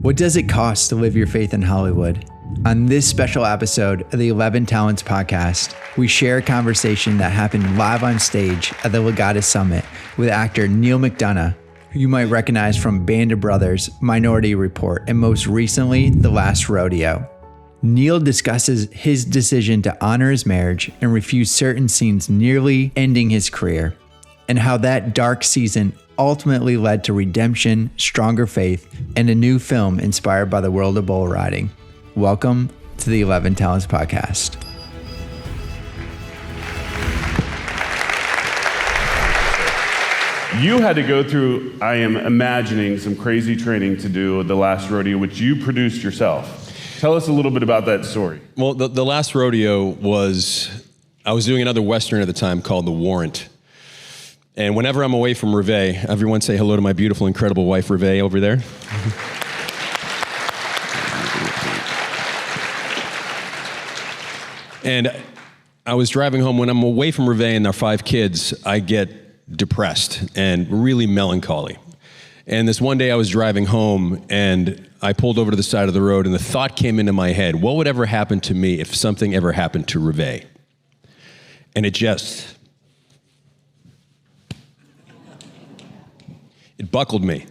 What does it cost to live your faith in Hollywood? On this special episode of the 11 Talents podcast, we share a conversation that happened live on stage at the Legatus Summit with actor Neal McDonough, who you might recognize from Band of Brothers, Minority Report, and most recently, The Last Rodeo. Neal discusses his decision to honor his marriage and refuse certain scenes nearly ending his career, and how that dark season ultimately led to redemption, stronger faith, and a new film inspired by the world of bull riding. Welcome to the 11 Talents podcast. You had to go through, I am imagining, some crazy training to do The Last Rodeo, which you produced yourself. Tell us a little bit about that story. Well, the Last Rodeo was, I was doing another Western at the time called The Warrant. And whenever I'm away from Ruve, everyone say hello to my beautiful, incredible wife, Ruve, over there. And I was driving home. When I'm away from Ruve and our 5 kids, I get depressed and really melancholy. And this one day I was driving home and I pulled over to the side of the road and the thought came into my head, what would ever happen to me if something ever happened to Ruve? And it buckled me.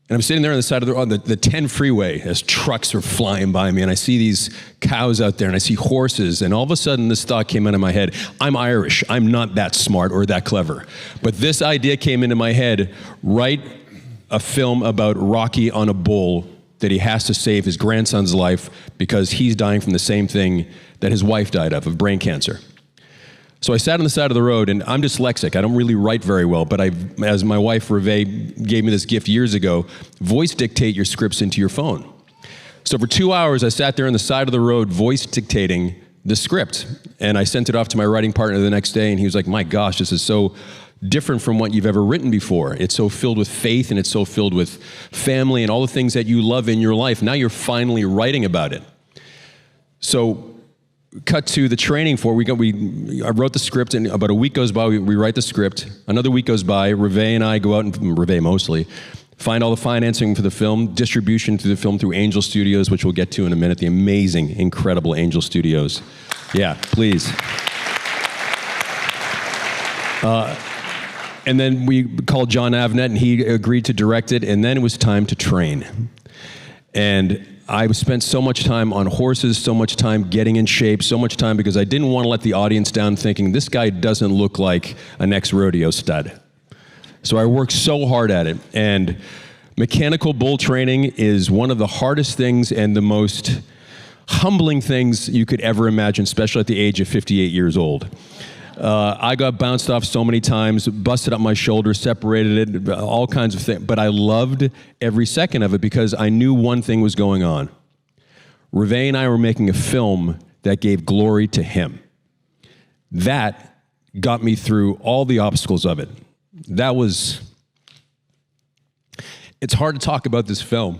And I'm sitting there on the side of on the 10 freeway as trucks are flying by me and I see these cows out there and I see horses and all of a sudden this thought came into my head, I'm Irish, I'm not that smart or that clever. But this idea came into my head, write a film about Rocky on a bull that he has to save his grandson's life because he's dying from the same thing that his wife died of brain cancer. So I sat on the side of the road, and I'm dyslexic. I don't really write very well, but as my wife, Ruve, gave me this gift years ago, voice dictate your scripts into your phone. So for 2 hours, I sat there on the side of the road, voice dictating the script. And I sent it off to my writing partner the next day, and he was like, my gosh, this is so different from what you've ever written before. It's so filled with faith, and it's so filled with family and all the things that you love in your life. Now you're finally writing about it. So cut to the training for I wrote the script, and about a week goes by, we write the script. Another week goes by, Ruve and I go out, and Ruve mostly, find all the financing for the film, distribution through the film through Angel Studios, which we'll get to in a minute, the amazing, incredible Angel Studios. Yeah, please. And then we called John Avnet, and he agreed to direct it, and then it was time to train. And I spent so much time on horses, so much time getting in shape, so much time because I didn't want to let the audience down thinking, this guy doesn't look like an ex-rodeo stud. So I worked so hard at it. And mechanical bull training is one of the hardest things and the most humbling things you could ever imagine, especially at the age of 58 years old. I got bounced off so many times, busted up my shoulder, separated it, all kinds of things. But I loved every second of it because I knew one thing was going on. Ruve and I were making a film that gave glory to him. That got me through all the obstacles of it. It's hard to talk about this film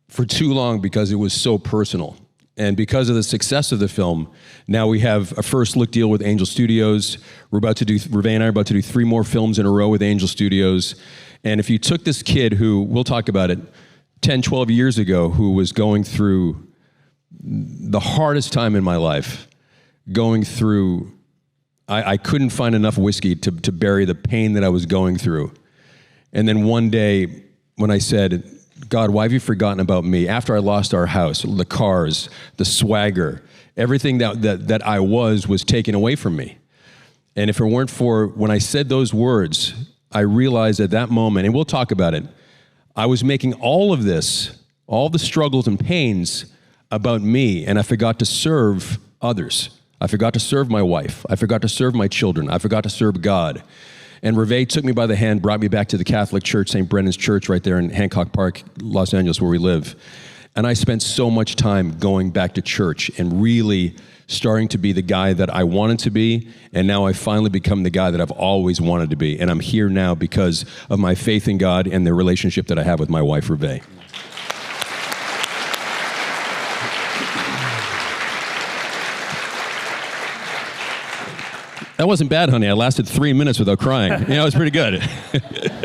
for too long because it was so personal. And because of the success of the film, now we have a first look deal with Angel Studios. Ruve and I are about to do 3 more films in a row with Angel Studios. And if you took this kid who, we'll talk about it, 10, 12 years ago, who was going through the hardest time in my life, I couldn't find enough whiskey to bury the pain that I was going through. And then one day when I said, God, why have you forgotten about me? After I lost our house, the cars, the swagger, everything that I was taken away from me. And if it weren't for when I said those words, I realized at that moment, and we'll talk about it, I was making all of this, all the struggles and pains about me, and I forgot to serve others. I forgot to serve my wife. I forgot to serve my children. I forgot to serve God. And Ruve took me by the hand, brought me back to the Catholic Church, St. Brendan's Church right there in Hancock Park, Los Angeles, where we live. And I spent so much time going back to church and really starting to be the guy that I wanted to be. And now I finally become the guy that I've always wanted to be. And I'm here now because of my faith in God and the relationship that I have with my wife, Ruve. That wasn't bad, honey. I lasted 3 minutes without crying. It was pretty good.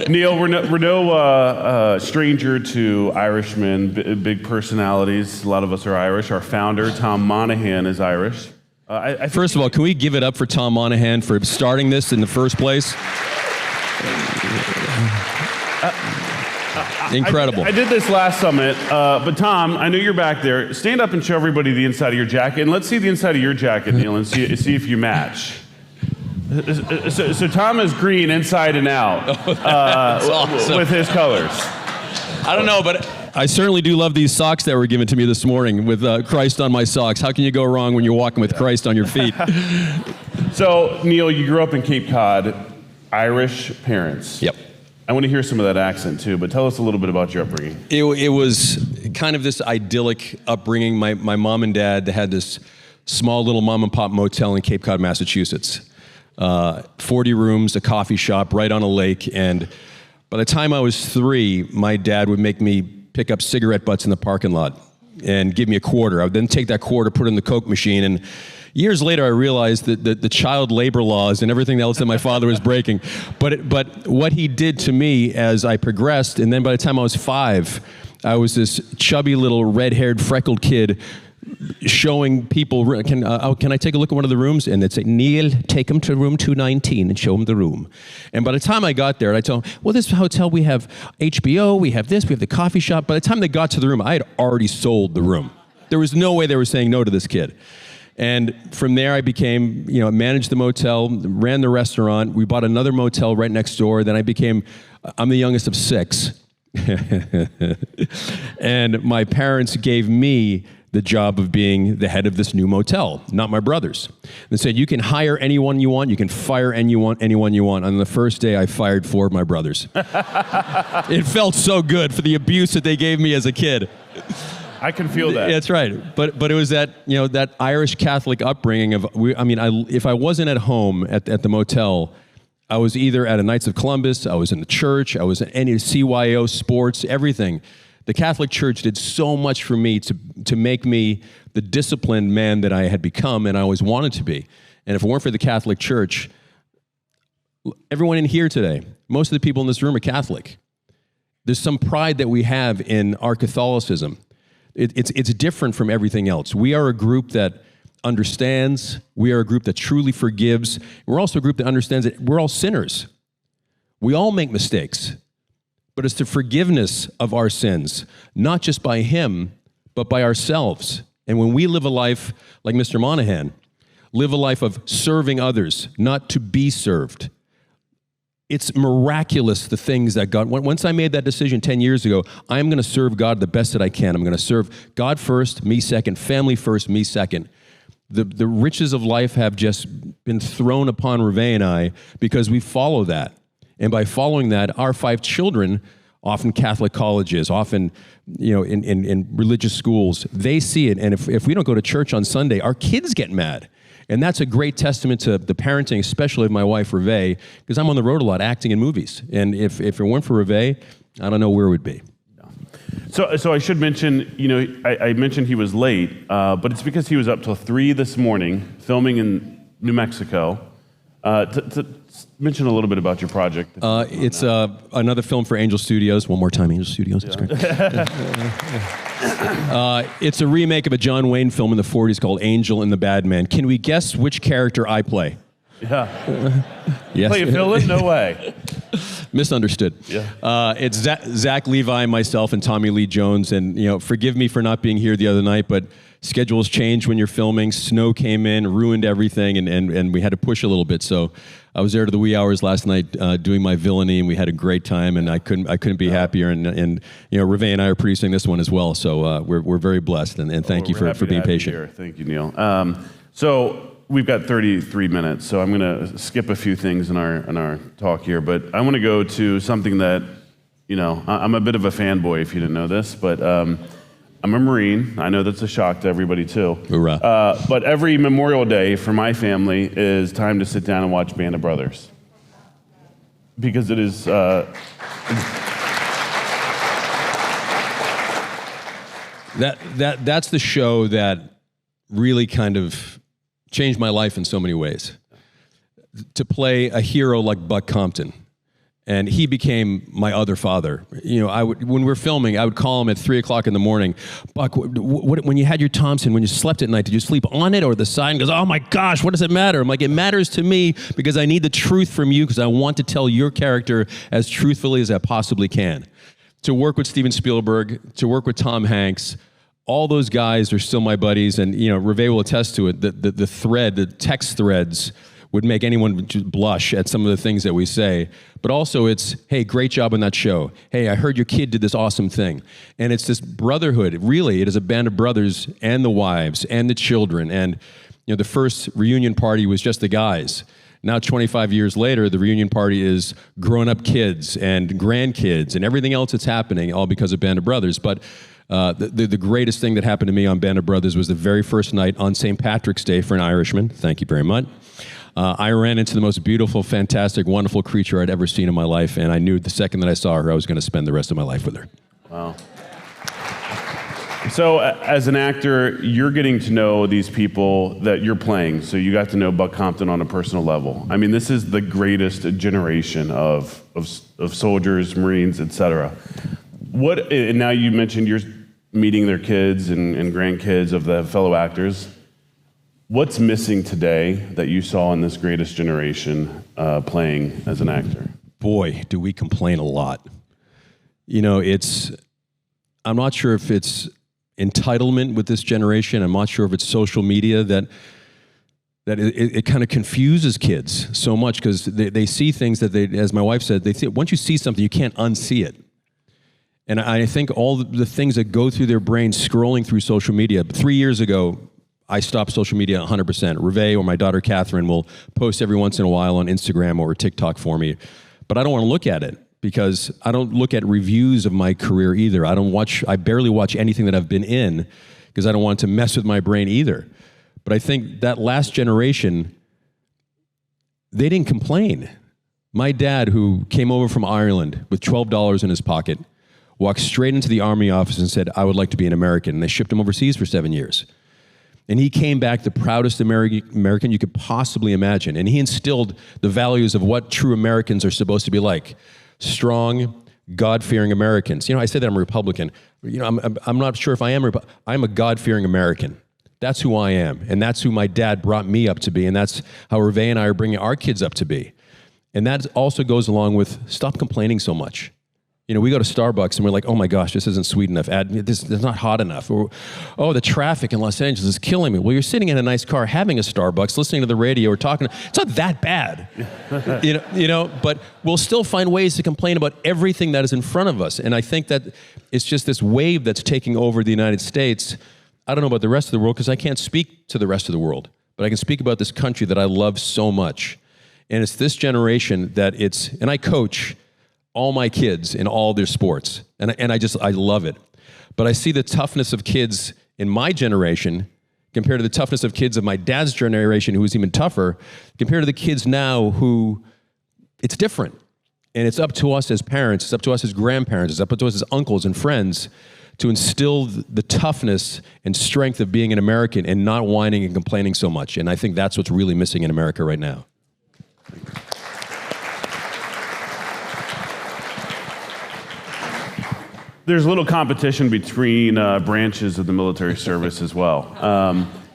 Neal, we're no stranger to Irishmen, big personalities. A lot of us are Irish. Our founder, Tom Monahan, is Irish. First of all, can we give it up for Tom Monahan for starting this in the first place? Incredible. I did this last summit, but Tom, I know you're back there. Stand up and show everybody the inside of your jacket, and let's see the inside of your jacket, Neal, and see if you match. So Tom is green inside and out awesome. with his colors. I don't know, but I certainly do love these socks that were given to me this morning with Christ on my socks. How can you go wrong when you're walking with Christ on your feet? So, Neal, you grew up in Cape Cod, Irish parents. Yep. I want to hear some of that accent too, but tell us a little bit about your upbringing. It was kind of this idyllic upbringing. My mom and dad, they had this small little mom and pop motel in Cape Cod, Massachusetts. 40 rooms, a coffee shop right on a lake, and by the time I was 3, my dad would make me pick up cigarette butts in the parking lot and give me a quarter. I would then take that quarter, put it in the Coke machine, and years later I realized that the child labor laws and everything else that my father was breaking. But what he did to me as I progressed, and then by the time I was 5, I was this chubby little red-haired freckled kid showing people, can I take a look at one of the rooms? And they'd say, Neal, take him to room 219 and show him the room. And by the time I got there, I told them, well, this hotel, we have HBO, we have this, we have the coffee shop. By the time they got to the room, I had already sold the room. There was no way they were saying no to this kid. And from there, I became, managed the motel, ran the restaurant. We bought another motel right next door. Then I'm the youngest of 6. And my parents gave me the job of being the head of this new motel, not my brothers. They said, you can hire anyone you want, you can fire anyone you want. On the first day, I fired 4 of my brothers. It felt so good for the abuse that they gave me as a kid. I can feel that. That's right. But it was that, that Irish Catholic upbringing of, if I wasn't at home at the motel, I was either at a Knights of Columbus, I was in the church, I was at any CYO sports, everything. The Catholic Church did so much for me to make me the disciplined man that I had become and I always wanted to be. And if it weren't for the Catholic Church, everyone in here today, most of the people in this room are Catholic. There's some pride that we have in our Catholicism. It's different from everything else. We are a group that understands. We are a group that truly forgives. We're also a group that understands that we're all sinners. We all make mistakes. But it's the forgiveness of our sins, not just by Him, but by ourselves. And when we live a life like Mr. Monahan, live a life of serving others, not to be served, it's miraculous the things that God, once I made that decision 10 years ago, I'm going to serve God the best that I can. I'm going to serve God first, me second, family first, me second. The riches of life have just been thrown upon Ruve and I because we follow that. And by following that, our 5 children, often Catholic colleges, often in religious schools, they see it. And if we don't go to church on Sunday, our kids get mad. And that's a great testament to the parenting, especially of my wife, Ruve, because I'm on the road a lot acting in movies. And if it weren't for Ruve, I don't know where we'd be. So I should mention, I mentioned he was late, but it's because he was up till 3 this morning filming in New Mexico. To mention a little bit about your project. It's another film for Angel Studios. One more time, Angel Studios. That's great. It's a remake of a John Wayne film in the 40s called Angel and the Bad Man. Can we guess which character I play? Yeah. Yes. Play a villain? No way. Misunderstood. Yeah. It's Zach Levi, myself, and Tommy Lee Jones. And forgive me for not being here the other night, but schedules change when you're filming. Snow came in, ruined everything, and we had to push a little bit. So I was there to the wee hours last night doing my villainy, and we had a great time. And I couldn't be happier. And Ruve and I are producing this one as well. So we're very blessed. And thank you for being patient. Here. Thank you, Neal. So we've got 33 minutes, so I'm going to skip a few things in our talk here. But I want to go to something that I'm a bit of a fanboy if you didn't know this, but. I'm a Marine. I know that's a shock to everybody, too. Hoorah. But every Memorial Day for my family is time to sit down and watch Band of Brothers. Because it is... That's the show that really kind of changed my life in so many ways. to play a hero like Buck Compton. And he became my other father. You know, when we were filming, I would call him at 3 o'clock in the morning. Buck, when you had your Thompson, when you slept at night, did you sleep on it or the side? And he goes, oh my gosh, what does it matter? I'm like, it matters to me because I need the truth from you because I want to tell your character as truthfully as I possibly can. To work with Steven Spielberg, to work with Tom Hanks, all those guys are still my buddies. And, you know, Ruve will attest to it, the text threads would make anyone blush at some of the things that we say. But also it's, hey, great job on that show. Hey, I heard your kid did this awesome thing. And it's this brotherhood. Really, it is a band of brothers and the wives and the children. And you know, the first reunion party was just the guys. Now, 25 years later, the reunion party is grown-up kids and grandkids and everything else that's happening, all because of Band of Brothers. But the greatest thing that happened to me on Band of Brothers was the very first night on St. Patrick's Day for an Irishman. Thank you very much. I ran into the most beautiful, fantastic, wonderful creature I'd ever seen in my life, and I knew the second that I saw her, I was going to spend the rest of my life with her. Wow. So as an actor, you're getting to know these people that you're playing. So you got to know Buck Compton on a personal level. I mean, this is the greatest generation of soldiers, Marines, etc. And now you mentioned you're meeting their kids and grandkids of the fellow actors. What's missing today that you saw in this greatest generation playing as an actor? Boy, do we complain a lot. You know, I'm not sure if it's entitlement with this generation. I'm not sure if it's social media that it kind of confuses kids so much because they see things that as my wife said, once you see something, you can't unsee it. And I think all the things that go through their brains scrolling through social media. 3 years ago, I stopped social media 100%. Ruve or my daughter Catherine will post every once in a while on Instagram or TikTok for me. But I don't want to look at it because I don't look at reviews of my career either. I barely watch anything that I've been in because I don't want it to mess with my brain either. But I think that last generation, they didn't complain. My dad, who came over from Ireland with $12 in his pocket, walked straight into the Army office and said, I would like to be an American. And they shipped him overseas for 7 years. And he came back the proudest American you could possibly imagine. And he instilled the values of what true Americans are supposed to be like. Strong, God-fearing Americans. You know, I say that I'm a Republican. You know, I'm not sure if I am. I'm a God-fearing American. That's who I am. And that's who my dad brought me up to be. And that's how Ruve and I are bringing our kids up to be. And that also goes along with stop complaining so much. You know, we go to Starbucks and we're like, oh my gosh, this isn't sweet enough. This is not hot enough. Or, oh, the traffic in Los Angeles is killing me. Well, you're sitting in a nice car having a Starbucks, listening to the radio or talking. It's not that bad. you know, but we'll still find ways to complain about everything that is in front of us. And I think that it's just this wave that's taking over the United States. I don't know about the rest of the world because I can't speak to the rest of the world. But I can speak about this country that I love so much. And it's this generation and I coach all my kids in all their sports. And I love it. But I see the toughness of kids in my generation compared to the toughness of kids of my dad's generation, who was even tougher, compared to the kids now who, it's different. And it's up to us as parents, it's up to us as grandparents, it's up to us as uncles and friends to instill the toughness and strength of being an American and not whining and complaining so much. And I think that's what's really missing in America right now. There's a little competition between branches of the military service as well.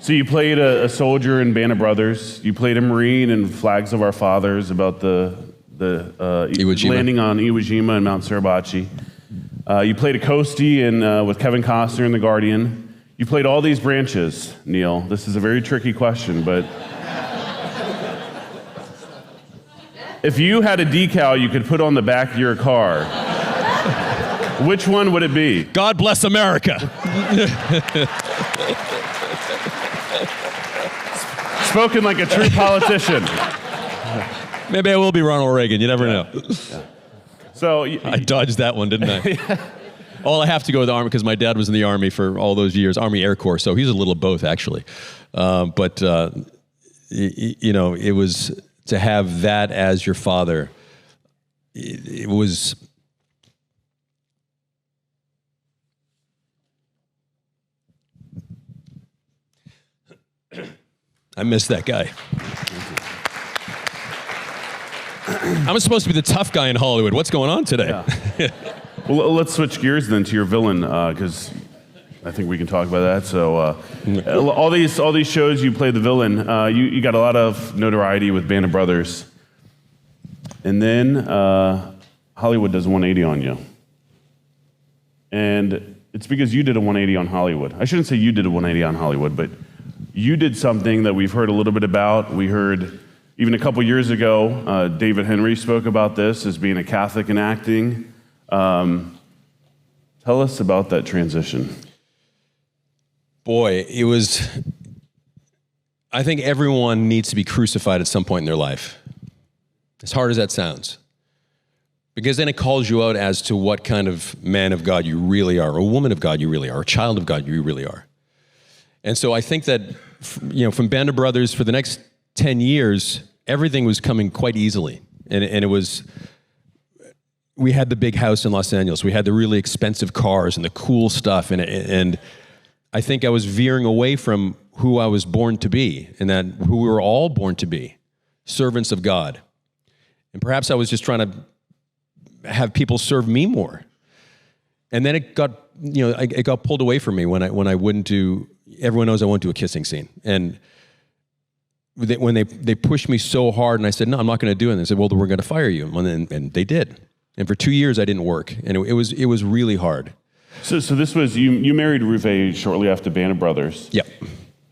So you played a soldier in Band of Brothers. You played a Marine in Flags of Our Fathers about the landing on Iwo Jima and Mount Suribachi. You played a Coastie with Kevin Costner in The Guardian. You played all these branches, Neal. This is a very tricky question, but if you had a decal you could put on the back of your car, which one would it be? God bless America. Spoken like a true politician. Maybe I will be Ronald Reagan. You never know. Yeah. So I dodged that one, didn't I? I have to go with the Army because my dad was in the Army for all those years, Army Air Corps. So he's a little of both, actually. You know, it was to have that as your father. It was. I miss that guy. I'm supposed to be the tough guy in Hollywood. What's going on today? Yeah. Well, let's switch gears then to your villain, because I think we can talk about that. So, all these shows you play the villain. You got a lot of notoriety with Band of Brothers, and then Hollywood does 180 on you, and it's because you did a 180 on Hollywood. I shouldn't say you did a 180 on Hollywood, but you did something that we've heard a little bit about. We heard even a couple years ago, David Henry spoke about this as being a Catholic in acting. Tell us about that transition. Boy, it was, I think everyone needs to be crucified at some point in their life, as hard as that sounds. Because then it calls you out as to what kind of man of God you really are, or a woman of God you really are, or a child of God you really are. And so I think that, from Band of Brothers for the next 10 years, everything was coming quite easily. And it was, we had the big house in Los Angeles. We had the really expensive cars and the cool stuff. And I think I was veering away from who I was born to be, and that who we were all born to be, servants of God. And perhaps I was just trying to have people serve me more. And then it got, it got pulled away from me when I wouldn't do, everyone knows I won't do a kissing scene. And when they pushed me so hard and I said, no, I'm not going to do it. And they said, well, we're going to fire you. And they did. And for 2 years I didn't work. And it was really hard. So this was, you married Ruve shortly after Band of Brothers. Yep.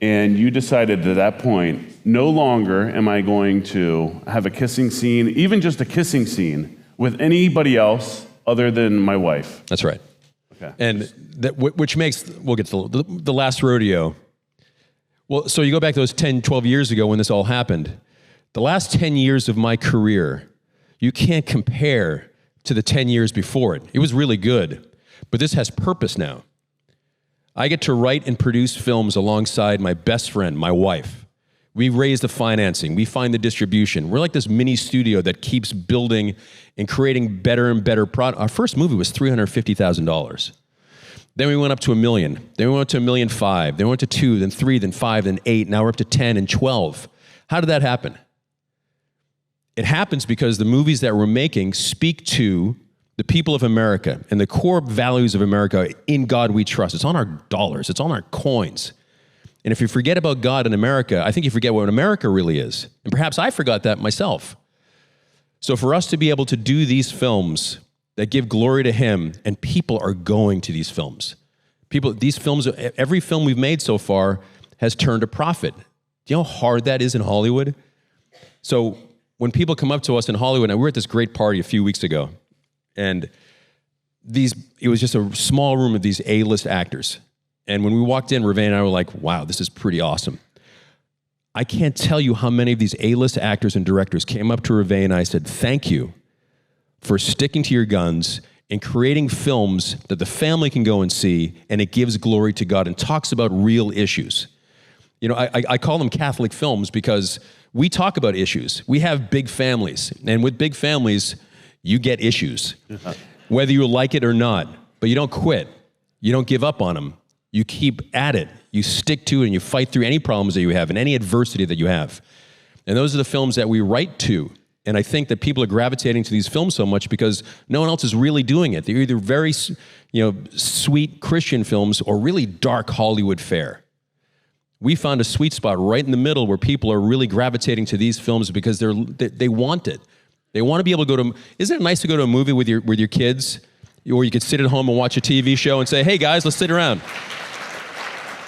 And you decided at that point, no longer am I going to have a kissing scene, even just a kissing scene, with anybody else other than my wife. That's right. Okay. And which makes, we'll get to the Last Rodeo. Well, so you go back those 10, 12 years ago when this all happened. The last 10 years of my career, you can't compare to the 10 years before it. It was really good, but this has purpose now. I get to write and produce films alongside my best friend, my wife. We raise the financing. We find the distribution. We're like this mini studio that keeps building and creating better and better product. Our first movie was $350,000. Then we went up to $1 million. Then we went up to $1.5 million. Then we went to 2, then 3, then 5, then 8. Now we're up to 10 and 12. How did that happen? It happens because the movies that we're making speak to the people of America and the core values of America. In God we trust. It's on our dollars. It's on our coins. And if you forget about God in America, I think you forget what America really is. And perhaps I forgot that myself. So for us to be able to do these films that give glory to Him, and people are going to these films. These films, every film we've made so far has turned a profit. Do you know how hard that is in Hollywood? So when people come up to us in Hollywood, and we were at this great party a few weeks ago, and it was just a small room of these A-list actors. And when we walked in, Ruve and I were like, wow, this is pretty awesome. I can't tell you how many of these A-list actors and directors came up to Ruve and I said, thank you for sticking to your guns and creating films that the family can go and see, and it gives glory to God and talks about real issues. I call them Catholic films because we talk about issues. We have big families, and with big families, you get issues, whether you like it or not, but you don't quit. You don't give up on them. You keep at it. You stick to it, and you fight through any problems that you have and any adversity that you have. And those are the films that we write to. And I think that people are gravitating to these films so much because no one else is really doing it. They're either very, sweet Christian films or really dark Hollywood fare. We found a sweet spot right in the middle where people are really gravitating to these films because they want it. They want to be able to go to. Isn't it nice to go to a movie with your kids, or you could sit at home and watch a TV show and say, "Hey guys, let's sit around."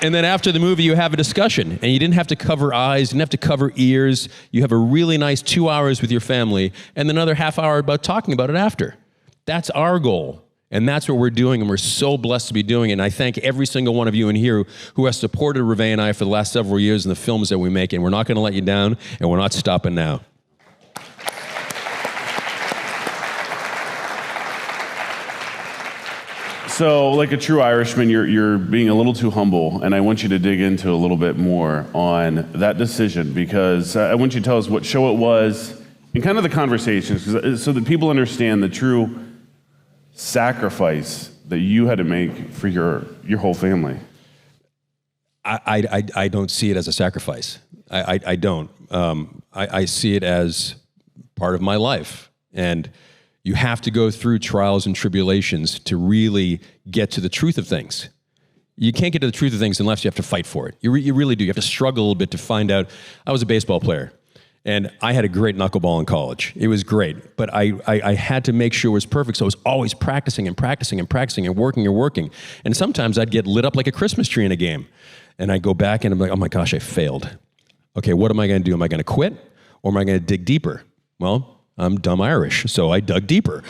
And then after the movie, you have a discussion, and you didn't have to cover eyes, you didn't have to cover ears. You have a really nice 2 hours with your family, and another half hour about talking about it after. That's our goal, and that's what we're doing, and we're so blessed to be doing it. And I thank every single one of you in here who has supported Ruve and I for the last several years in the films that we make, and we're not going to let you down, and we're not stopping now. So, like a true Irishman, you're being a little too humble, and I want you to dig into a little bit more on that decision, because I want you to tell us what show it was and kind of the conversations, so that people understand the true sacrifice that you had to make for your whole family. I don't see it as a sacrifice. I don't. I see it as part of my life. And you have to go through trials and tribulations to really get to the truth of things. You can't get to the truth of things unless you have to fight for it. You really do. You have to struggle a little bit to find out. I was a baseball player, and I had a great knuckleball in college. It was great, but I had to make sure it was perfect, so I was always practicing and practicing and practicing and working and working. And sometimes I'd get lit up like a Christmas tree in a game. And I go back and I'm like, oh my gosh, I failed. Okay, what am I going to do? Am I going to quit, or am I going to dig deeper? Well, I'm dumb Irish, so I dug deeper.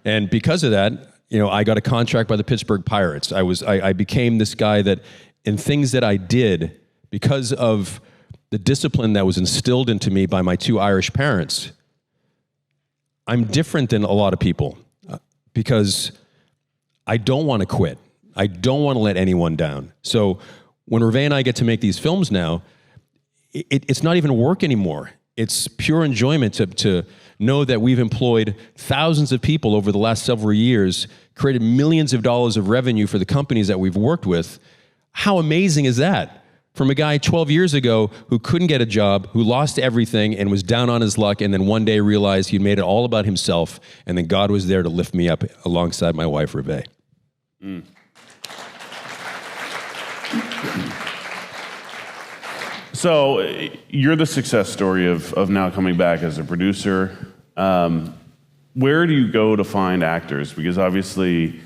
And because of that, I got a contract by the Pittsburgh Pirates. I became this guy that, in things that I did, because of the discipline that was instilled into me by my two Irish parents, I'm different than a lot of people because I don't want to quit. I don't want to let anyone down. So when Ruve and I get to make these films now, it's not even work anymore. It's pure enjoyment to know that we've employed thousands of people over the last several years, created millions of dollars of revenue for the companies that we've worked with. How amazing is that? From a guy 12 years ago who couldn't get a job, who lost everything and was down on his luck, and then one day realized he'd made it all about himself, and then God was there to lift me up alongside my wife, Ruve. Mm. So you're the success story of now coming back as a producer. Where do you go to find actors? Because obviously,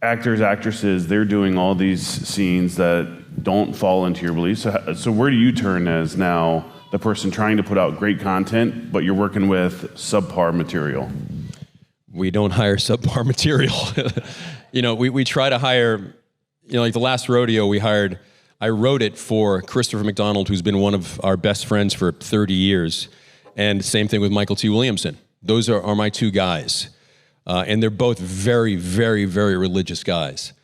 actors, actresses, they're doing all these scenes that don't fall into your beliefs. So where do you turn as now the person trying to put out great content, but you're working with subpar material? We don't hire subpar material. We try to hire, like the Last Rodeo I wrote it for Christopher McDonald, who's been one of our best friends for 30 years. And same thing with Michael T. Williamson. Those are my two guys. And they're both very, very, very religious guys.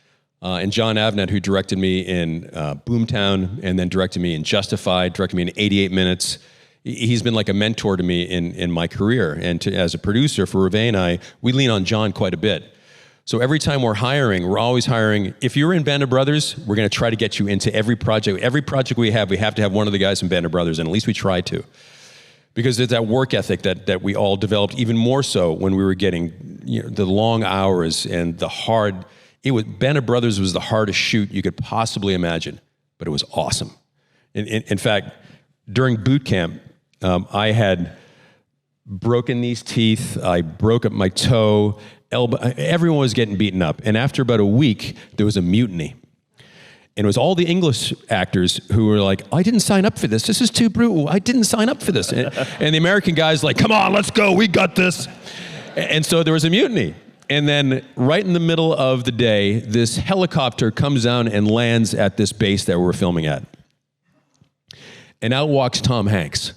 And John Avnet, who directed me in Boomtown and then directed me in Justified, directed me in 88 Minutes. He's been like a mentor to me in my career. And as a producer for Ruve and I, we lean on John quite a bit. So every time we're always hiring. If you're in Band of Brothers, we're going to try to get you into every project. Every project we have to have one of the guys from Band of Brothers, and at least we try to. Because it's that work ethic that we all developed, even more so when we were getting the long hours and the hard. Band of Brothers was the hardest shoot you could possibly imagine, but it was awesome. In fact, during boot camp, I had broken these teeth. I broke up my toe. Everyone was getting beaten up. And after about a week, there was a mutiny. And it was all the English actors who were like, I didn't sign up for this. This is too brutal. I didn't sign up for this. And the American guys like, come on, let's go. We got this. And so there was a mutiny. And then right in the middle of the day, this helicopter comes down and lands at this base that we're filming at. And out walks Tom Hanks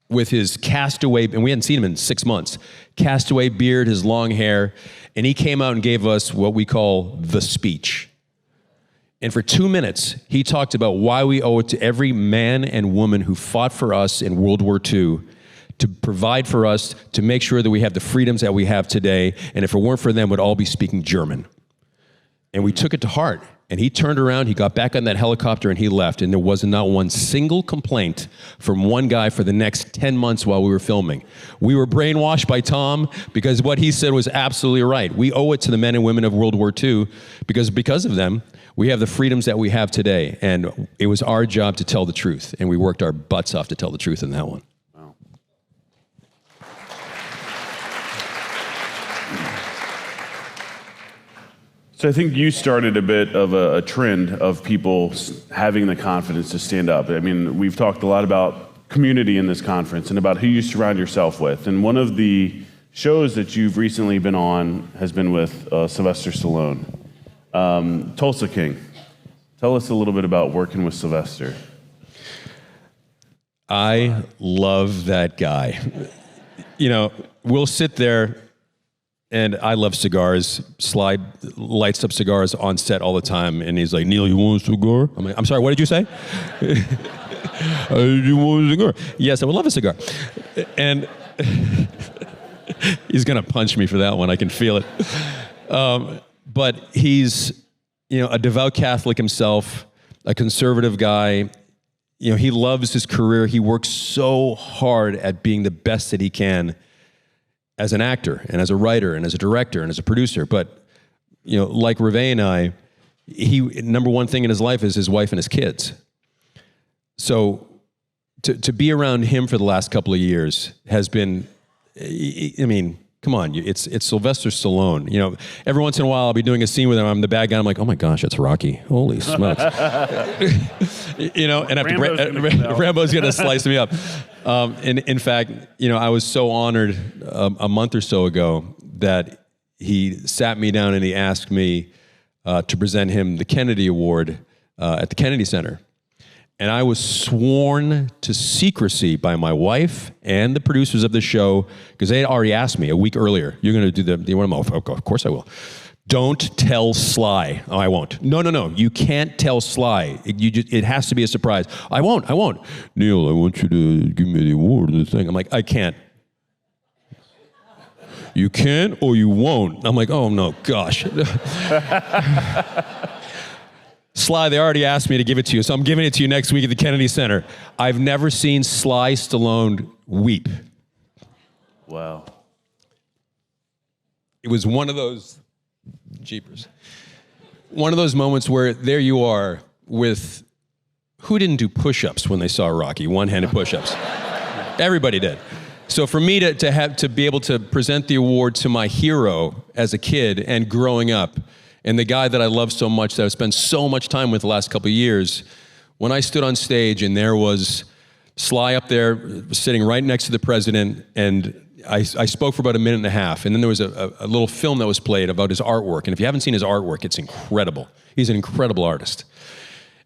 with his castaway, and we hadn't seen him in 6 months, castaway beard, his long hair, and he came out and gave us what we call the speech. And for 2 minutes, he talked about why we owe it to every man and woman who fought for us in World War II to provide for us, to make sure that we have the freedoms that we have today, and if it weren't for them, we'd all be speaking German. And we took it to heart. And he turned around, he got back on that helicopter, and he left. And there was not one single complaint from one guy for the next 10 months while we were filming. We were brainwashed by Tom because what he said was absolutely right. We owe it to the men and women of World War II because of them, we have the freedoms that we have today. And it was our job to tell the truth. And we worked our butts off to tell the truth in that one. So I think you started a bit of a trend of people having the confidence to stand up. We've talked a lot about community in this conference and about who you surround yourself with. And one of the shows that you've recently been on has been with Sylvester Stallone, Tulsa King. Tell us a little bit about working with Sylvester. I love that guy. We'll sit there. And I love cigars. Slide lights up cigars on set all the time. And he's like, Neal, you want a cigar? I'm like, I'm sorry, what did you say? You want a cigar? Yes, I would love a cigar. And he's going to punch me for that one. I can feel it. But he's, a devout Catholic himself, a conservative guy. he loves his career. He works so hard at being the best that he can as an actor and as a writer and as a director and as a producer. But, like Ruve and I, number one thing in his life is his wife and his kids. So to be around him for the last couple of years has been, come on, it's Sylvester Stallone. Every once in a while I'll be doing a scene with him. I'm the bad guy. I'm like, oh my gosh, that's Rocky. Holy smokes. And Rambo's going to slice me up. In fact, I was so honored a month or so ago that he sat me down and he asked me to present him the Kennedy Award at the Kennedy Center. And I was sworn to secrecy by my wife and the producers of the show because they had already asked me a week earlier, you're going to do the one? Of course I will. Don't tell Sly. Oh, I won't. No. You can't tell Sly. It has to be a surprise. I won't. Neal, I want you to give me the award and the thing. I'm like, I can't. You can or you won't. I'm like, oh no, gosh. Sly, they already asked me to give it to you, so I'm giving it to you next week at the Kennedy Center. I've never seen Sly Stallone weep. Wow. It was one of those, jeepers, one of those moments where there you are with, who didn't do push-ups when they saw Rocky, one-handed push-ups? Everybody did. So for me to be able to present the award to my hero as a kid and growing up, and the guy that I love so much, that I've spent so much time with the last couple of years, when I stood on stage and there was Sly up there sitting right next to the president, and I spoke for about a minute and a half, and then there was a little film that was played about his artwork, and if you haven't seen his artwork, it's incredible. He's an incredible artist.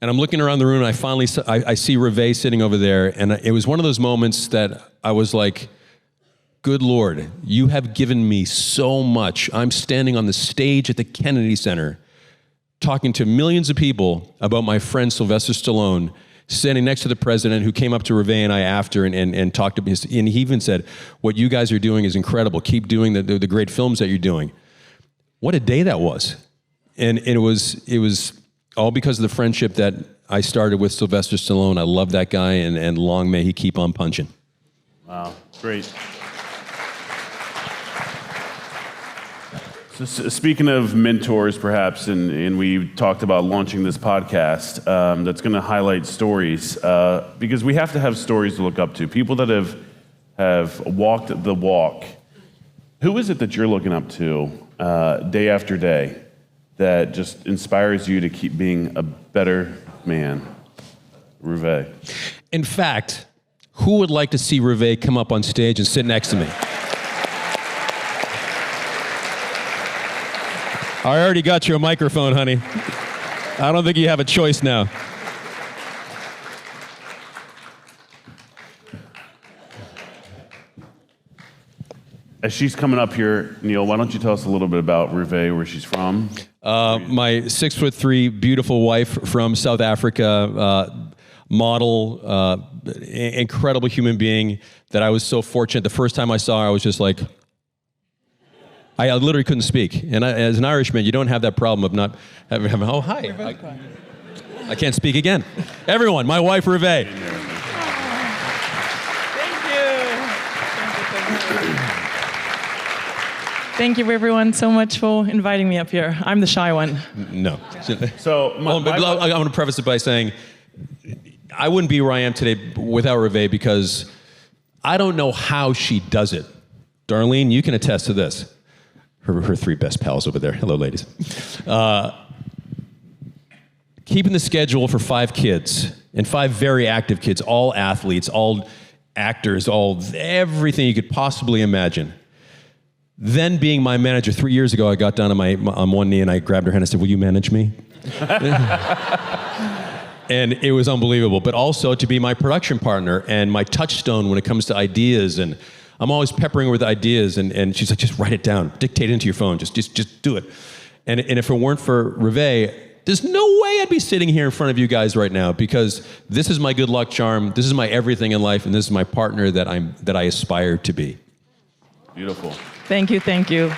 And I'm looking around the room, and I finally I see Ruve sitting over there, and it was one of those moments that I was like, good Lord, you have given me so much. I'm standing on the stage at the Kennedy Center talking to millions of people about my friend Sylvester Stallone, standing next to the president who came up to Ruve and I after and talked to me. And he even said, what you guys are doing is incredible. Keep doing the great films that you're doing. What a day that was. And it was all because of the friendship that I started with Sylvester Stallone. I love that guy, and long may he keep on punching. Wow, great. So speaking of mentors, perhaps, and we talked about launching this podcast that's going to highlight stories, because we have to have stories to look up to. People that have walked the walk. Who is it that you're looking up to day after day that just inspires you to keep being a better man? Ruve. In fact, who would like to see Ruve come up on stage and sit next to me? I already got you a microphone, honey. I don't think you have a choice now. As she's coming up here, Neal, why don't you tell us a little bit about Ruve, where she's from? My 6'3" beautiful wife from South Africa, model, incredible human being that I was so fortunate. The first time I saw her, I was just like, I literally couldn't speak. And as an Irishman, you don't have that problem of not having oh, hi. I can't speak again. Everyone, my wife, Ruve. Thank you. Thank you, everyone, so much for inviting me up here. I'm the shy one. No. So I'm going to preface it by saying I wouldn't be where I am today without Ruve, because I don't know how she does it. Darlene, you can attest to this. Her three best pals over there. Hello, ladies. Keeping the schedule for 5 kids, and 5 very active kids, all athletes, all actors, all everything you could possibly imagine. Then being my manager, 3 years ago, I got down on one knee and I grabbed her hand and I said, will you manage me? And it was unbelievable. But also to be my production partner and my touchstone when it comes to ideas, and I'm always peppering her with ideas, and she's like, just write it down, dictate it into your phone, just do it. And if it weren't for Ruve, there's no way I'd be sitting here in front of you guys right now, because this is my good luck charm, this is my everything in life, and this is my partner that I aspire to be. Beautiful. Thank you, thank you.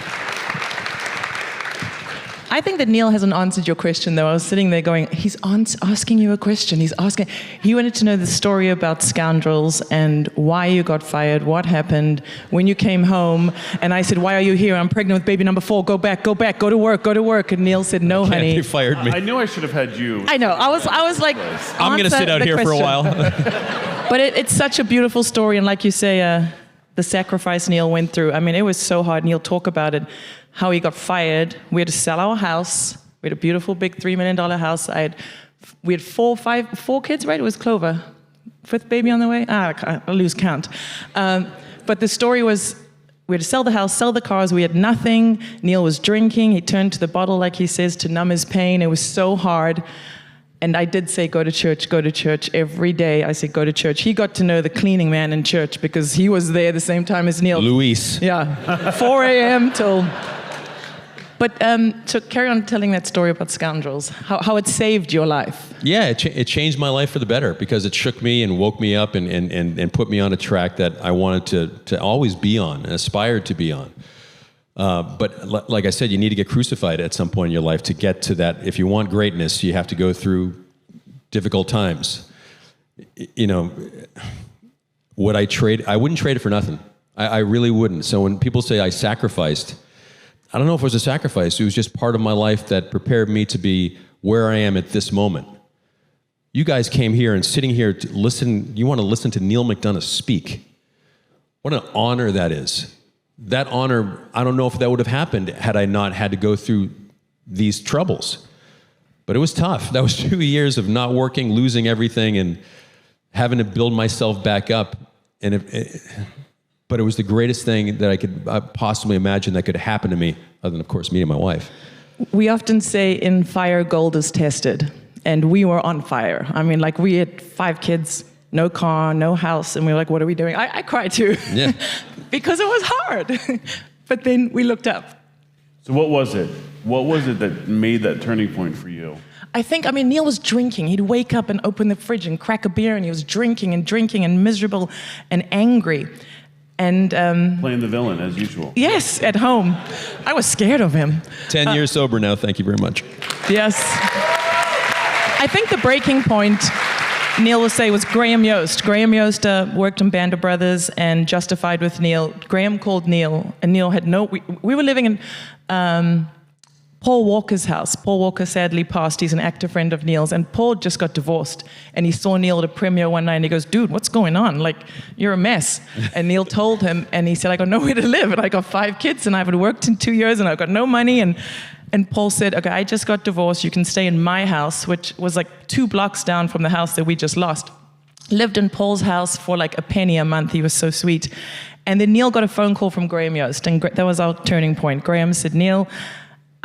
I think that Neal hasn't answered your question, though. I was sitting there going, he's asking you a question. He wanted to know the story about Scoundrels and why you got fired, what happened, when you came home. And I said, why are you here? I'm pregnant with baby number 4. Go back, go to work. And Neal said, no, honey. You fired me. I knew I should have had you. I know. I was like, I'm going to sit out here for a while. But it's such a beautiful story. And like you say, the sacrifice Neal went through. I mean, it was so hard. Neal talk about it, how he got fired. We had to sell our house. We had a beautiful, big $3 million house. We had four kids, right? It was Clover. 5th baby on the way? I lose count. But the story was, we had to sell the house, sell the cars. We had nothing. Neal was drinking. He turned to the bottle, like he says, to numb his pain. It was so hard. And I did say, go to church every day. I said, go to church. He got to know the cleaning man in church because he was there the same time as Neal. Luis. Yeah, 4 a.m. till... But to carry on telling that story about Scoundrels, how it saved your life. Yeah, it changed my life for the better because it shook me and woke me up and put me on a track that I wanted to always be on and aspired to be on. But like I said, you need to get crucified at some point in your life to get to that. If you want greatness, you have to go through difficult times. You know, would I trade? I wouldn't trade it for nothing. I really wouldn't. So when people say I sacrificed, I don't know if it was a sacrifice. It was just part of my life that prepared me to be where I am at this moment. You guys came here and sitting here to listen. You want to listen to Neal McDonough speak. What an honor that is. That honor, I don't know if that would have happened had I not had to go through these troubles. But it was tough. That was 2 years of not working, losing everything, and having to build myself back up. But it was the greatest thing that I could possibly imagine that could happen to me, other than, of course, meeting my wife. We often say in fire, gold is tested. And we were on fire. I mean, like, we had 5 kids, no car, no house, and we were like, what are we doing? I cried too. Yeah. Because it was hard. But then we looked up. So what was it? What was it that made that turning point for you? I think, Neal was drinking. He'd wake up and open the fridge and crack a beer, and he was drinking and miserable and angry. And playing the villain, as usual. Yes, at home. I was scared of him. 10 years sober now, thank you very much. Yes. I think the breaking point, Neal will say, was Graham Yost. Graham Yost worked in Band of Brothers and Justified with Neal. Graham called Neal, and Neal had we were living in Paul Walker's house. Paul Walker sadly passed. He's an actor friend of Neal's, and Paul just got divorced. And he saw Neal at a premiere one night, and he goes, dude, what's going on? Like, you're a mess. And Neal told him, and he said, I got nowhere to live, and I got 5 kids, and I haven't worked in 2 years, and I've got no money. And Paul said, okay, I just got divorced. You can stay in my house, which was like 2 blocks down from the house that we just lost. Lived in Paul's house for like a penny a month. He was so sweet. And then Neal got a phone call from Graham Yost, and that was our turning point. Graham said, Neal,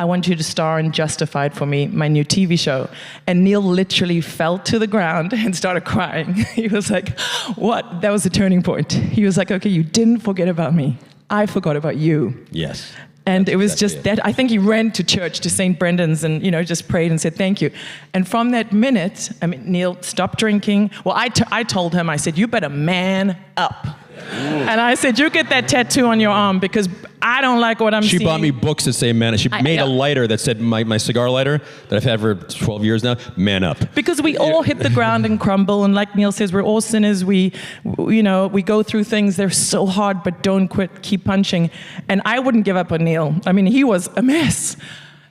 I want you to star in Justified for me, my new TV show. And Neal literally fell to the ground and started crying. He was like, what? That was the turning point. He was like, okay, you didn't forget about me. I forgot about you. Yes. And it was just that. I think he ran to church, to St. Brendan's, and just prayed and said thank you. And from that minute, Neal stopped drinking. Well, I told him, I said, you better man up. Ooh. And I said, you get that tattoo on your arm because I don't like what I'm seeing. She bought me books that say man up. She made a lighter that said, my cigar lighter that I've had for 12 years now, man up. Because we all hit the ground and crumble, and like Neal says, we're all sinners. We go through things. They're so hard, but don't quit, keep punching. And I wouldn't give up on Neal. He was a mess.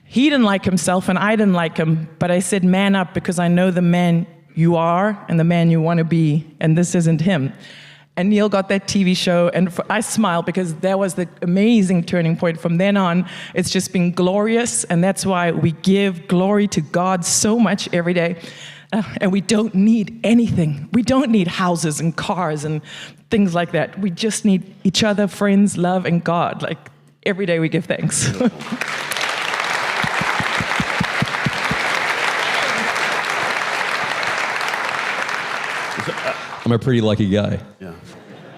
He didn't like himself, and I didn't like him. But I said, man up, because I know the man you are and the man you want to be, and this isn't him. And Neal got that TV show, and I smiled because that was the amazing turning point. From then on, it's just been glorious, and that's why we give glory to God so much every day. And we don't need anything. We don't need houses and cars and things like that. We just need each other, friends, love, and God. Like, every day we give thanks. I'm a pretty lucky guy. Yeah.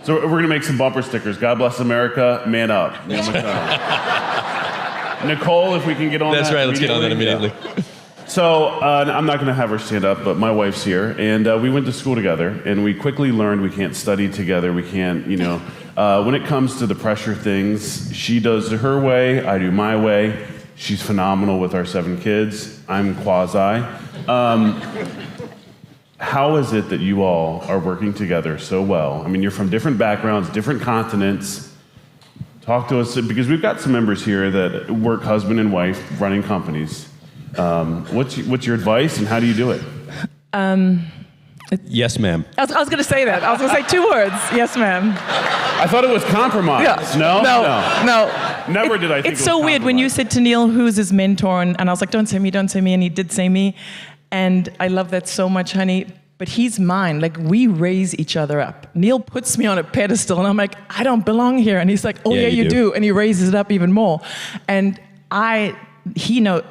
So we're going to make some bumper stickers. God bless America, man up. Neal McDonough. Nicole, if we can get on that. That's right, let's get on that immediately. Yeah. So I'm not going to have her stand up, but my wife's here. And we went to school together, and we quickly learned we can't study together. We can't, when it comes to the pressure things, she does her way, I do my way. She's phenomenal with our 7 kids. I'm quasi. How is it that you all are working together so well? I mean, you're from different backgrounds, different continents. Talk to us, because we've got some members here that work husband and wife running companies. What's your advice, and how do you do it? Yes, ma'am. I was going to say that. I was going to say 2 words. Yes, ma'am. I thought it was compromise. Yeah. No. Never did I think It's it was so weird when you compromise. said to Neal, who's his mentor, and I was like, don't say me, and he did say me. And I love that so much, honey. But he's mine. Like, we raise each other up. Neal puts me on a pedestal, and I'm like, I don't belong here. And he's like, oh, yeah, you do. And he raises it up even more. And I know,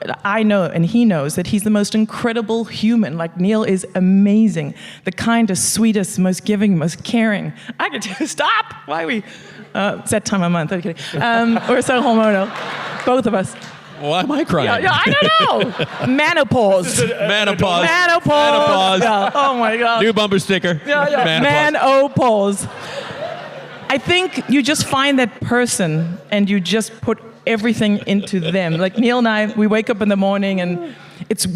and he knows that he's the most incredible human. Like, Neal is amazing. The kindest, sweetest, most giving, most caring. I could just stop. Why are we? It's that time of month. I'm kidding. We're so hormonal. Both of us. Why am I crying? Yeah, I don't know. Menopause. Menopause. Menopause. Yeah. Oh my God. New bumper sticker. Yeah. Menopause. I think you just find that person and you just put everything into them. Like Neal and I, we wake up in the morning and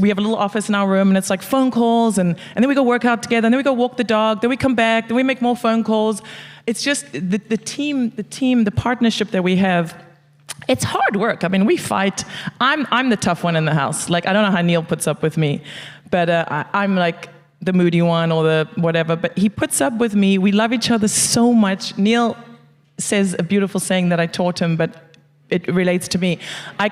we have a little office in our room and it's like phone calls and then we go work out together and then we go walk the dog, then we come back, then we make more phone calls. It's just the team, the partnership that we have. It's hard work. I mean, we fight. I'm the tough one in the house. Like, I don't know how Neal puts up with me, but I'm like the moody one or the whatever, but he puts up with me. We love each other so much. Neal says a beautiful saying that I taught him, but it relates to me. I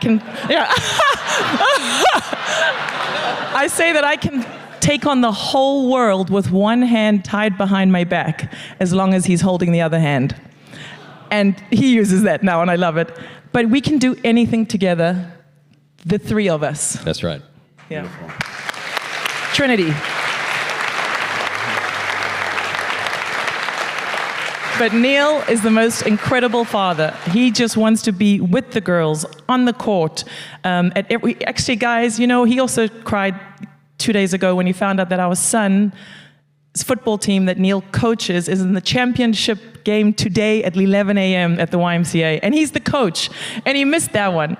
say that I can take on the whole world with one hand tied behind my back, as long as he's holding the other hand. And he uses that now, and I love it. But we can do anything together, the 3 of us. That's right. Yeah. Trinity. But Neal is the most incredible father. He just wants to be with the girls on the court. Actually, guys, you know, he also cried 2 days ago when he found out that our son's football team that Neal coaches is in the championship game today at 11 a.m. at the YMCA. And he's the coach. And he missed that one.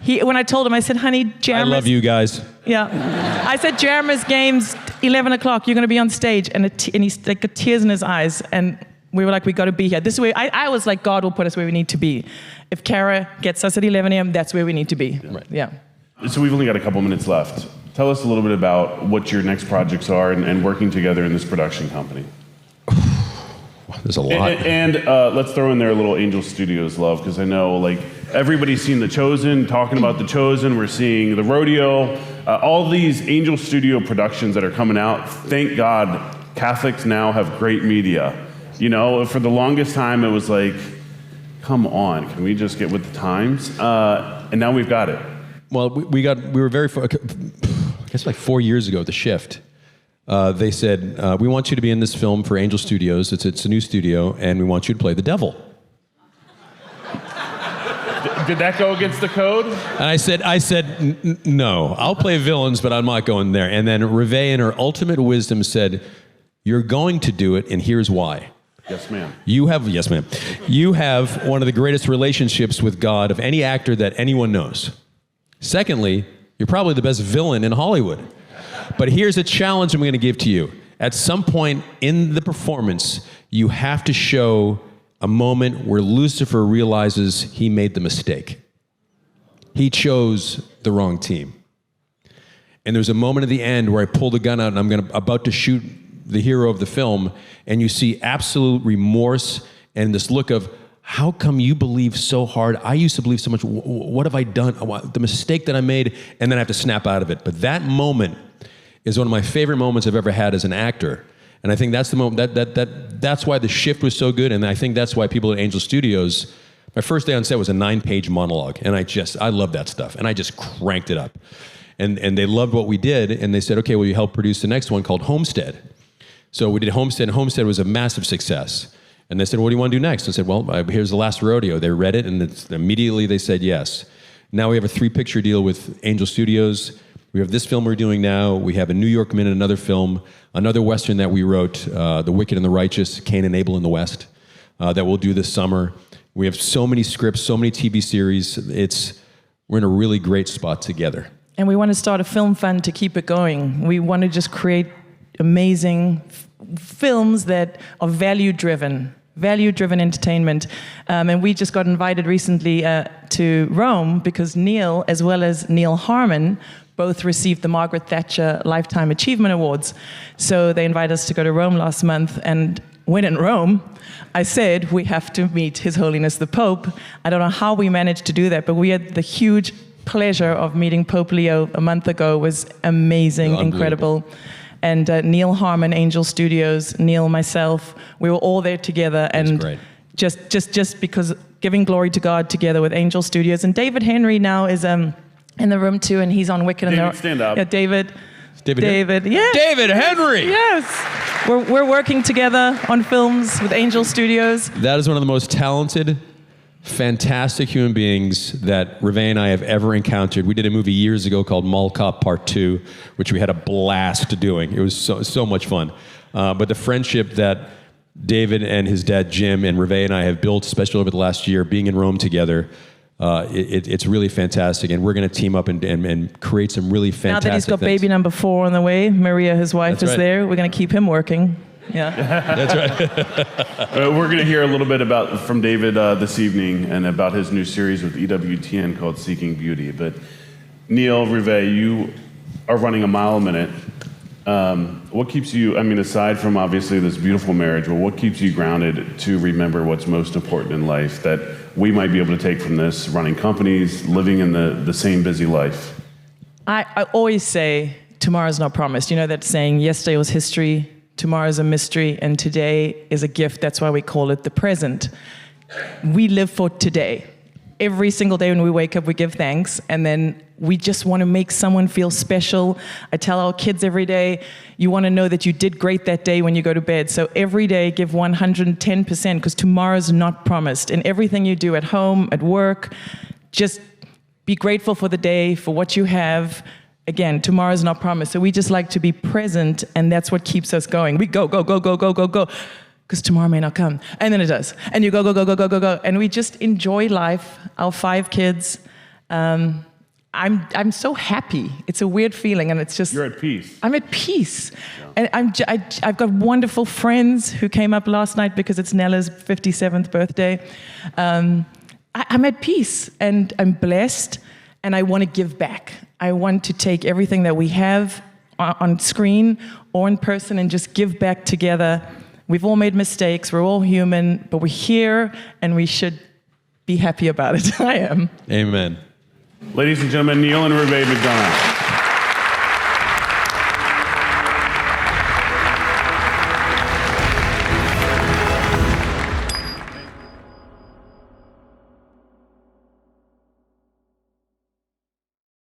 When I told him, I said, honey, Jeremy's... I love you guys. Yeah. I said, Jeremy's game's 11 o'clock. You're going to be on stage. And he's like, got tears in his eyes. And we were like, we got to be here. This is where I was like, God will put us where we need to be. If Kara gets us at 11 a.m., that's where we need to be. Right. Yeah. So we've only got a couple minutes left. Tell us a little bit about what your next projects are and working together in this production company. There's a lot. And let's throw in there a little Angel Studios love, because I know like everybody's seen The Chosen, talking about The Chosen. We're seeing The Rodeo, all these Angel Studio productions that are coming out. Thank God Catholics now have great media. You know, for the longest time it was like, come on, can we just get with the times? And now we've got it. Well, we were very, I guess like 4 years ago at The Shift. They said, we want you to be in this film for Angel Studios. It's a new studio, and we want you to play the devil. Did that go against the code? And I said, no, I'll play villains, but I'm not going there. And then Ruve, in her ultimate wisdom, said, you're going to do it, and here's why. Yes, ma'am. Yes, ma'am. You have one of the greatest relationships with God of any actor that anyone knows. Secondly, you're probably the best villain in Hollywood. But here's a challenge I'm going to give to you. At some point in the performance, you have to show a moment where Lucifer realizes he made the mistake. He chose the wrong team. And there's a moment at the end where I pull the gun out and I'm about to shoot the hero of the film, and you see absolute remorse and this look of, how come you believe so hard? I used to believe so much. What have I done? The mistake that I made, and then I have to snap out of it. But that moment is one of my favorite moments I've ever had as an actor. And I think that's the moment, that's why The Shift was so good, and I think that's why people at Angel Studios, my first day on set was a 9-page monologue, and I love that stuff, and I just cranked it up. And they loved what we did, and they said, okay, will you help produce the next one called Homestead? So we did Homestead, and Homestead was a massive success. And they said, what do you want to do next? I said, well, here's The Last Rodeo. They read it, and immediately they said yes. Now we have a 3-picture deal with Angel Studios. We have this film we're doing now. We have a New York Minute, another film, another Western that we wrote, The Wicked and the Righteous, Cain and Abel in the West, that we'll do this summer. We have so many scripts, so many TV series. we're in a really great spot together. And we want to start a film fund to keep it going. We want to just create amazing films that are value-driven entertainment. And we just got invited recently to Rome because Neal, as well as Neil Harmon, both received the Margaret Thatcher Lifetime Achievement Awards. So they invited us to go to Rome last month, and when in Rome, I said, we have to meet His Holiness the Pope. I don't know how we managed to do that, but we had the huge pleasure of meeting Pope Leo a month ago. It was amazing, incredible. And Neil Harmon, Angel Studios, Neil, myself, we were all there together. And great. just because giving glory to God together with Angel Studios. And David Henry now is in the room too, and he's on Wicked. David, stand up. Yeah, David, yeah. David Henry! Yes. We're working together on films with Angel Studios. That is one of the most talented, fantastic human beings that Ruve and I have ever encountered. We did a movie years ago called Mall Cop Part 2, which we had a blast doing. It was so much fun. But the friendship that David and his dad Jim and Ruve and I have built, especially over the last year, being in Rome together, it's really fantastic, and we're going to team up and create some really fantastic Now that he's got things. baby number 4 on the way, Maria, his wife, is there. We're going to keep him working. Yeah. That's right. We're going to hear a little bit from David this evening and about his new series with EWTN called Seeking Beauty. But Neal, Ruve, you are running a mile a minute. What keeps you, aside from obviously this beautiful marriage, what keeps you grounded to remember what's most important in life that we might be able to take from this, running companies, living in the same busy life? I always say, tomorrow's not promised. You know that saying, yesterday was history, tomorrow's a mystery, and today is a gift. That's why we call it the present. We live for today. Every single day when we wake up, we give thanks, and then we just want to make someone feel special. I tell our kids every day, you want to know that you did great that day when you go to bed. So every day, give 110%, because tomorrow's not promised. In everything you do at home, at work, just be grateful for the day, for what you have. Again, tomorrow's not promised. So we just like to be present, and that's what keeps us going. We go, because tomorrow may not come. And then it does. And you go. And we just enjoy life, our 5 kids. I'm so happy. It's a weird feeling, and it's just... You're at peace. I'm at peace. Yeah. And I've got wonderful friends who came up last night because it's Nella's 57th birthday. I'm at peace, and I'm blessed, and I want to give back. I want to take everything that we have on screen or in person and just give back together. We've all made mistakes. We're all human, but we're here, and we should be happy about it. I am. Amen. Ladies and gentlemen, Neal and Ruve McDonough.